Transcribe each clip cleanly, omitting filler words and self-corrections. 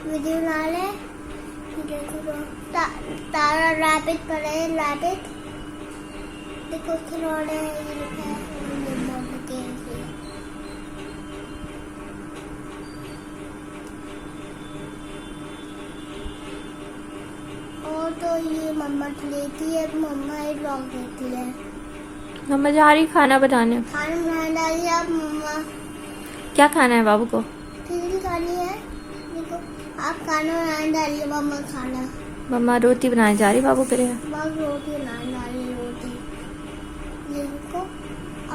Video बना ले। देखो तारा रैबिट पर है, रैबिट देखो खिलौने ये लिखा है और तो ये मम्मा लेती है, मम्मा ये ब्लॉग देखती है। मम्मा जा रही खाना बनाने। खाना बनाने डाली आप मम्मा। क्या खाना है बाबू को? खिचड़ी खानी है। देखो आप खाना बनाने डालिए मम्मा खाना। मम्मा रोटी बनाने जा रही बाबू के लिए। मम्मा रोटी बनाने डाली रोटी। ये देखो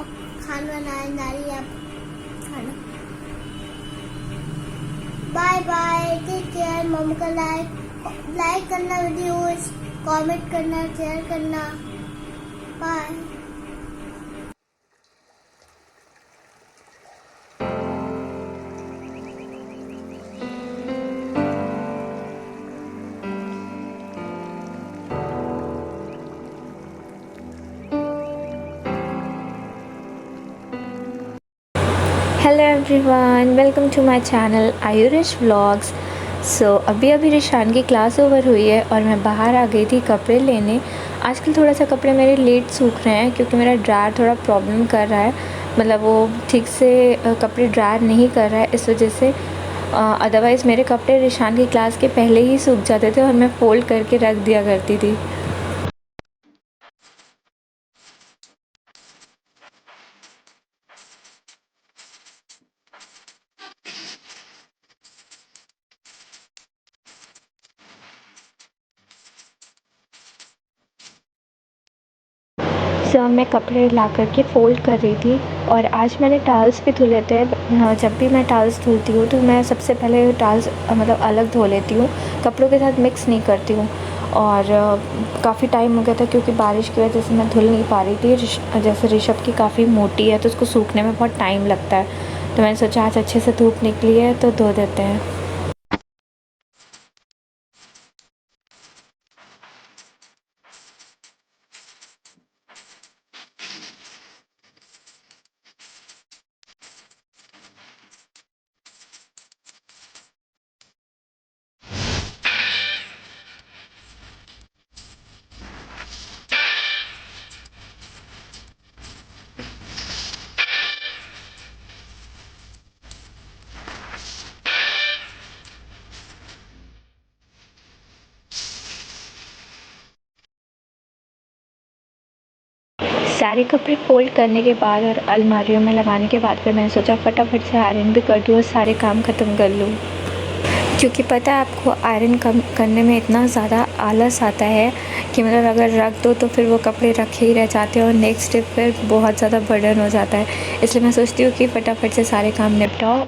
अब खाना बनाने डाली आप खाना। Bye bye, take care. मम्मा का लाइक करना, वीडियोस कमेंट करना, शेयर करना। Bye. Hello everyone, welcome to my channel Ayurish vlogs. So अभी रिशान की क्लास ओवर हुई है और मैं बाहर आ गई थी कपड़े लेने। आजकल थोड़ा सा कपड़े मेरे लेट सूख रहे हैं क्योंकि मेरा ड्रायर थोड़ा प्रॉब्लम कर रहा है, मतलब वो ठीक से कपड़े ड्रायर नहीं कर रहा है, इस वजह से। अदरवाइज़ मेरे कपड़े रिशान की क्लास के पहले ही सूख जाते थे और मैं फ़ोल्ड करके रख दिया करती थी। मैं कपड़े ला कर के फ़ोल्ड कर रही थी और आज मैंने टावल्स भी धुले थे। जब भी मैं टावल्स धुलती हूँ तो मैं सबसे पहले टावल्स मतलब अलग धो लेती हूँ, कपड़ों के साथ मिक्स नहीं करती हूँ। और काफ़ी टाइम हो गया था क्योंकि बारिश की वजह से मैं धुल नहीं पा रही थी। जैसे ऋषभ की काफ़ी मोटी है तो उसको सूखने में बहुत टाइम लगता है, तो मैंने सोचा आज अच्छे से धूप निकली है तो धो देते हैं। सारे कपड़े फ़ोल्ड करने के बाद और अलमारियों में लगाने के बाद फिर मैंने सोचा फटाफट से आयरन भी कर दूँ और सारे काम ख़त्म कर लूँ, क्योंकि पता है आपको आयरन करने में इतना ज़्यादा आलस आता है कि मतलब अगर रख दो तो फिर वो कपड़े रखे ही रह जाते हैं और नेक्स्ट डे फिर बहुत ज़्यादा बर्डन हो जाता है। इसलिए मैं सोचती हूँ कि फटाफट से सारे काम निपटाओ।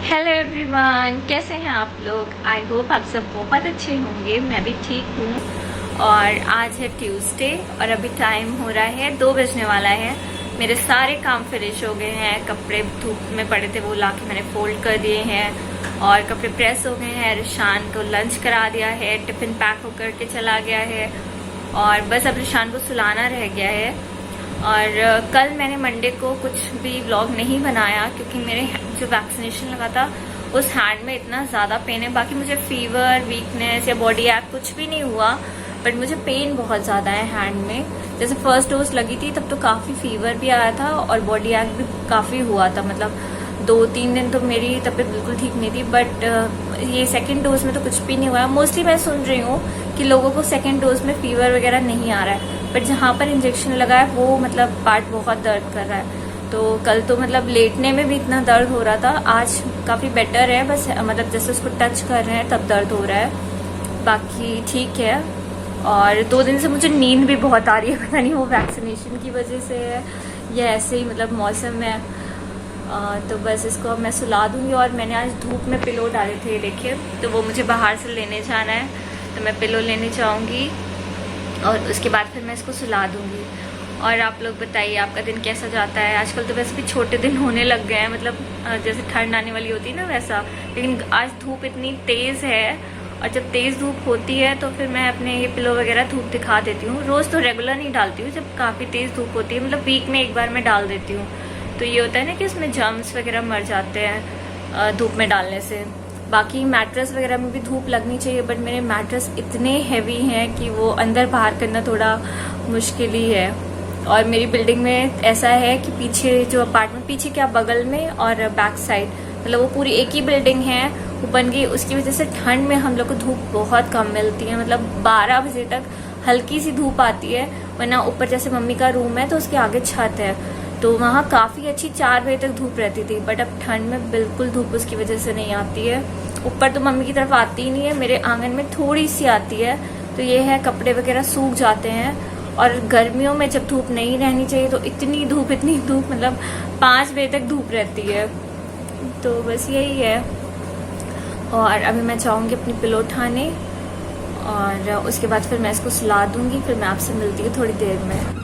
हेलो एवरीवन, कैसे हैं आप लोग? आई होप आप सब बहुत अच्छे होंगे। मैं भी ठीक हूँ। और आज है ट्यूसडे और अभी टाइम हो रहा है 2 बजने वाला है। मेरे सारे काम फिनिश हो गए हैं। कपड़े धूप में पड़े थे वो लाके मैंने फोल्ड कर दिए हैं और कपड़े प्रेस हो गए हैं। रिशान को लंच करा दिया है, टिफिन पैक होकर के चला गया है और बस अब रिशान को सुलाना रह गया है। और कल मैंने मंडे को कुछ भी व्लॉग नहीं बनाया क्योंकि मेरे जो वैक्सीनेशन लगा था उस हैंड में इतना ज़्यादा पेन है। बाकी मुझे फीवर, वीकनेस या बॉडी ऐप कुछ भी नहीं हुआ, बट मुझे पेन बहुत ज़्यादा है हैंड में। जैसे फर्स्ट डोज लगी थी तब तो काफ़ी फीवर भी आया था और बॉडी ऐप भी काफ़ी हुआ था, मतलब 2-3 दिन तो मेरी तबीयत बिल्कुल ठीक नहीं थी। बट ये सेकेंड डोज में तो कुछ भी नहीं हुआ। मोस्टली मैं सुन रही हूँ कि लोगों को सेकेंड डोज में फीवर वगैरह नहीं आ रहा है, बट जहाँ पर इंजेक्शन लगा है वो मतलब पार्ट बहुत दर्द कर रहा है। तो कल तो मतलब लेटने में भी इतना दर्द हो रहा था, आज काफ़ी बेटर है। बस मतलब जैसे उसको टच कर रहे हैं तब दर्द हो रहा है, बाकी ठीक है। और 2 दिन से मुझे नींद भी बहुत आ रही है, पता नहीं वो वैक्सीनेशन की वजह से है या ऐसे ही मतलब मौसम है। तो बस इसको अब मैं सुला दूँगी। और मैंने आज धूप में पिलो डाले थे, देखिए, तो वो मुझे बाहर से लेने जाना है, तो मैं पिलो लेने जाऊँगी और उसके बाद फिर मैं इसको सुला दूँगी। और आप लोग बताइए आपका दिन कैसा जाता है। आजकल तो वैसे भी छोटे दिन होने लग गए हैं, मतलब जैसे ठंड आने वाली होती है ना वैसा, लेकिन आज धूप इतनी तेज़ है, और जब तेज़ धूप होती है तो फिर मैं अपने ये पिलो वगैरह धूप दिखा देती हूँ। रोज़ तो रेगुलर नहीं डालती हूँ, जब काफ़ी तेज़ धूप होती है, मतलब वीक में एक बार मैं डाल देती हूँ। तो ये होता है ना कि उसमें जर्म्स वगैरह मर जाते हैं धूप में डालने से। बाकी मैट्रेस वगैरह में भी धूप लगनी चाहिए, बट मेरे मैट्रेस इतने हैवी हैं कि वो अंदर बाहर करना थोड़ा मुश्किल ही है। और मेरी बिल्डिंग में ऐसा है कि पीछे जो अपार्टमेंट, पीछे क्या बगल में और बैक साइड, मतलब वो पूरी एक ही बिल्डिंग है, वो बन गई। उसकी वजह से ठंड में हम लोग को धूप बहुत कम मिलती है, मतलब 12 बजे तक हल्की सी धूप आती है, वरना ऊपर जैसे मम्मी का रूम है तो उसके आगे छत है, तो वहाँ काफ़ी अच्छी 4 बजे तक धूप रहती थी। बट अब ठंड में बिल्कुल धूप उसकी वजह से नहीं आती है। ऊपर तो मम्मी की तरफ आती ही नहीं है, मेरे आंगन में थोड़ी सी आती है, तो ये है कपड़े वगैरह सूख जाते हैं। और गर्मियों में जब धूप नहीं रहनी चाहिए तो इतनी धूप, मतलब 5 बजे तक धूप रहती है। तो बस यही है। और अभी मैं जाऊँगी अपनी पिलो उठाने, और उसके बाद फिर मैं इसको सुला दूँगी। फिर मैं आपसे मिलती हूँ थोड़ी देर में।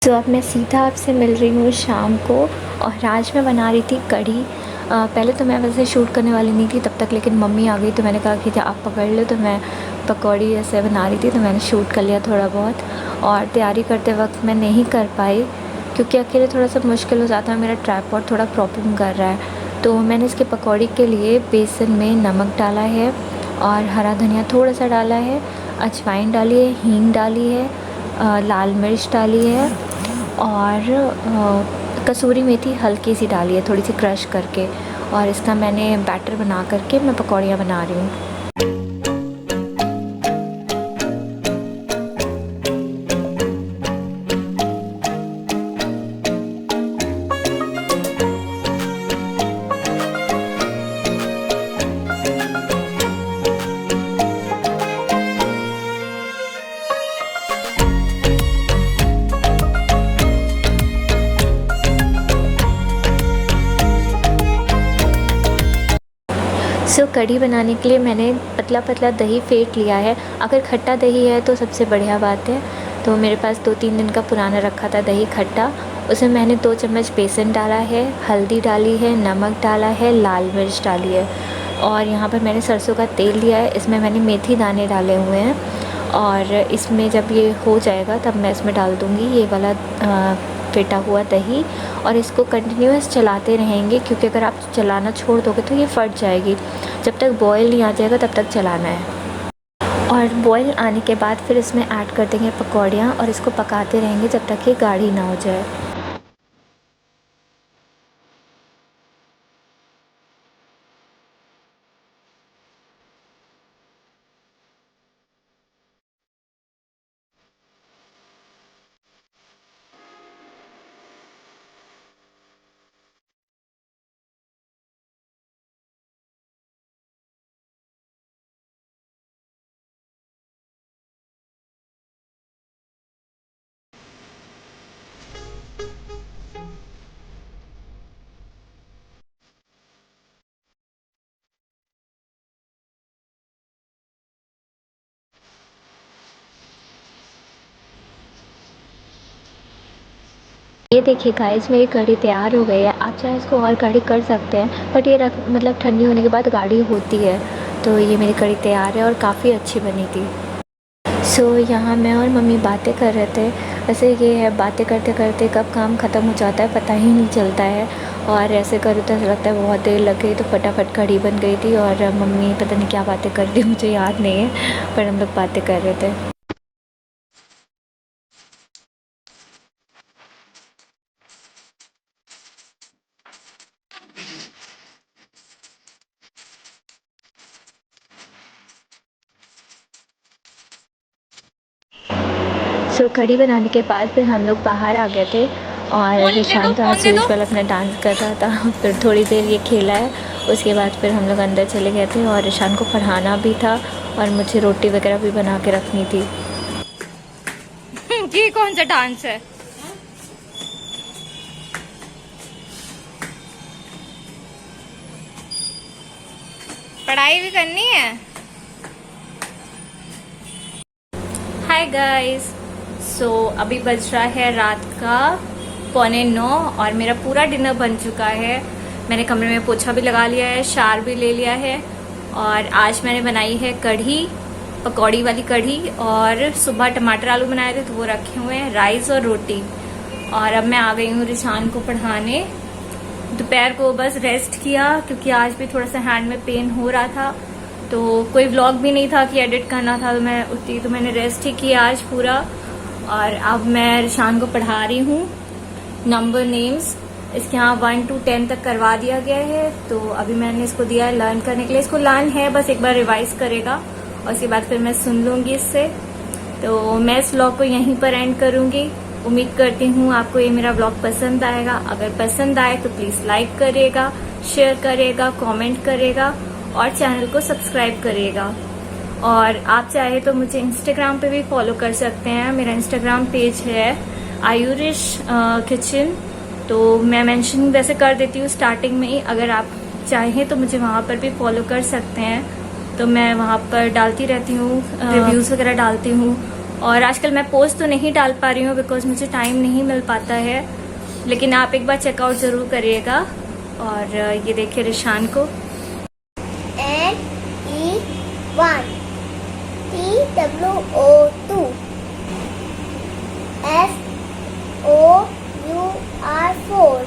तो अब मैं सीधा आपसे मिल रही हूँ शाम को, और आज मैं बना रही थी कढ़ी। पहले तो मैं वैसे शूट करने वाली नहीं थी तब तक, लेकिन मम्मी आ गई तो मैंने कहा कि आप पकड़ लो, तो मैं पकौड़ी ऐसे बना रही थी, तो मैंने शूट कर लिया थोड़ा बहुत। और तैयारी करते वक्त मैं नहीं कर पाई क्योंकि अकेले थोड़ा सा मुश्किल हो जाता है, मेरा ट्राइपॉड थोड़ा प्रॉब्लम कर रहा है। तो मैंने इसके पकौड़ी के लिए बेसन में नमक डाला है, और हरा धनिया थोड़ा सा डाला है, अजवाइन डाली है, हींग डाली है, लाल मिर्च डाली है, और कसूरी मेथी हल्की सी डाली है, थोड़ी सी क्रश करके। और इसका मैंने बैटर बना करके मैं पकौड़ियाँ बना रही हूँ। कढ़ी बनाने के लिए मैंने पतला पतला दही फेंट लिया है। अगर खट्टा दही है तो सबसे बढ़िया बात है। तो मेरे पास 2-3 दिन का पुराना रखा था दही खट्टा, उसमें मैंने 2 चम्मच बेसन डाला है, हल्दी डाली है, नमक डाला है, लाल मिर्च डाली है, और यहाँ पर मैंने सरसों का तेल लिया है, इसमें मैंने मेथी दाने डाले हुए हैं। और इसमें जब ये हो जाएगा तब मैं इसमें डाल दूँगी ये वाला फेंटा हुआ दही, और इसको कंटिन्यूअस चलाते रहेंगे, क्योंकि अगर आप चलाना छोड़ दोगे तो ये फट जाएगी। जब तक बॉयल नहीं आ जाएगा तब तक चलाना है। और बॉयल आने के बाद फिर इसमें ऐड कर देंगे पकौड़ियाँ, और इसको पकाते रहेंगे जब तक ये गाढ़ी ना हो जाए। ये देखिए गाइस, मेरी कढ़ी तैयार हो गई है। आप चाहे इसको और गाढ़ी कर सकते हैं, बट ये मतलब ठंडी होने के बाद गाढ़ी होती है। तो ये मेरी कढ़ी तैयार है और काफ़ी अच्छी बनी थी। यहाँ मैं और मम्मी बातें कर रहे थे। वैसे ये है, बातें करते करते कब काम ख़त्म हो जाता है पता ही नहीं चलता है। और ऐसे करूँ तो ऐसा लगता है बहुत देर लग गई, तो फटाफट कढ़ी बन गई थी। और मम्मी पता नहीं क्या बातें कर रही, मुझे याद नहीं है, पर हम लोग बातें कर रहे थे। सो कढ़ी बनाने के बाद फिर हम लोग बाहर आ गए थे और रिशान तो आज यूजुअल अपना डांस कर रहा था। फिर थोड़ी देर ये खेला है, उसके बाद फिर हम लोग अंदर चले गए थे और रिशान को पढ़ाना भी था और मुझे रोटी वगैरह भी बना के रखनी थी। ये कौन सा डांस है? पढ़ाई भी करनी है। हाय गाइस, सो अभी बज रहा है रात का 8:45 और मेरा पूरा डिनर बन चुका है। मैंने कमरे में पोछा भी लगा लिया है, शावर भी ले लिया है और आज मैंने बनाई है कढ़ी, पकौड़ी वाली कढ़ी, और सुबह टमाटर आलू बनाए थे तो वो रखे हुए हैं, राइस और रोटी। और अब मैं आ गई हूँ रिशान को पढ़ाने। दोपहर को बस रेस्ट किया क्योंकि आज भी थोड़ा सा हैंड में पेन हो रहा था, तो कोई व्लॉग भी नहीं था कि एडिट करना था, तो मैं उठती तो मैंने रेस्ट ही किया आज पूरा। और अब मैं रिशान को पढ़ा रही हूँ नंबर नेम्स। इसके यहाँ 1 to 10 तक करवा दिया गया है, तो अभी मैंने इसको दिया है लर्न करने के लिए। इसको लर्न है, बस एक बार रिवाइज करेगा और उसके बाद फिर मैं सुन लूंगी इससे। तो मैं इस व्लॉग को यहीं पर एंड करूंगी। उम्मीद करती हूँ आपको ये मेरा व्लॉग पसंद आएगा। अगर पसंद आए तो प्लीज लाइक करिएगा, शेयर करिएगा, कमेंट करिएगा और चैनल को सब्सक्राइब करिएगा। और आप चाहे तो मुझे इंस्टाग्राम पे भी फॉलो कर सकते हैं। मेरा इंस्टाग्राम पेज है आयुरिश किचन, तो मैं मेंशन वैसे कर देती हूँ स्टार्टिंग में ही। अगर आप चाहें तो मुझे वहाँ पर भी फॉलो कर सकते हैं। तो मैं वहाँ पर डालती रहती हूँ, रिव्यूज वगैरह डालती हूँ। और आजकल मैं पोस्ट तो नहीं डाल पा रही हूँ बिकॉज मुझे टाइम नहीं मिल पाता है, लेकिन आप एक बार चेकआउट जरूर करिएगा। और ये देखिए रिशान को NE1 TWO2 FOUR4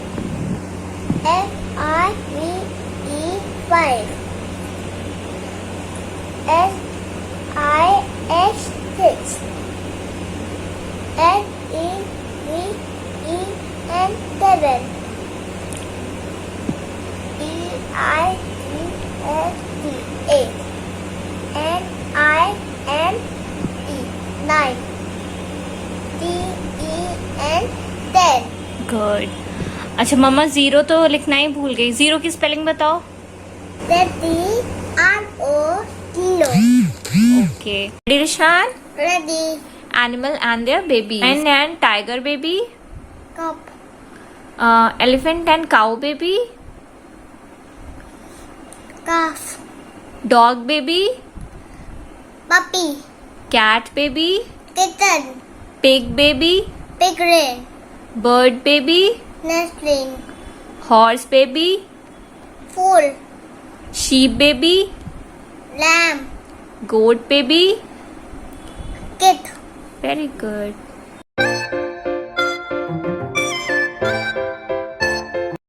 FIVE5 SIH6 NEVEN7 EITST8 NINE9 TEN10। Good. अच्छा मम्मा 0 तो लिखना ही भूल गई। 0 की स्पेलिंग बताओ। ZERO। Okay Rishan. Ready। Animal and their babies. Lion and tiger baby. Cup। Elephant and cow baby. Calf। Dog baby. Puppy। Cat baby. Kitten। Pig baby. Piglet। Bird baby. Nestling। Horse baby. Fool। Sheep baby. Lamb। Goat baby. Kid। Very good.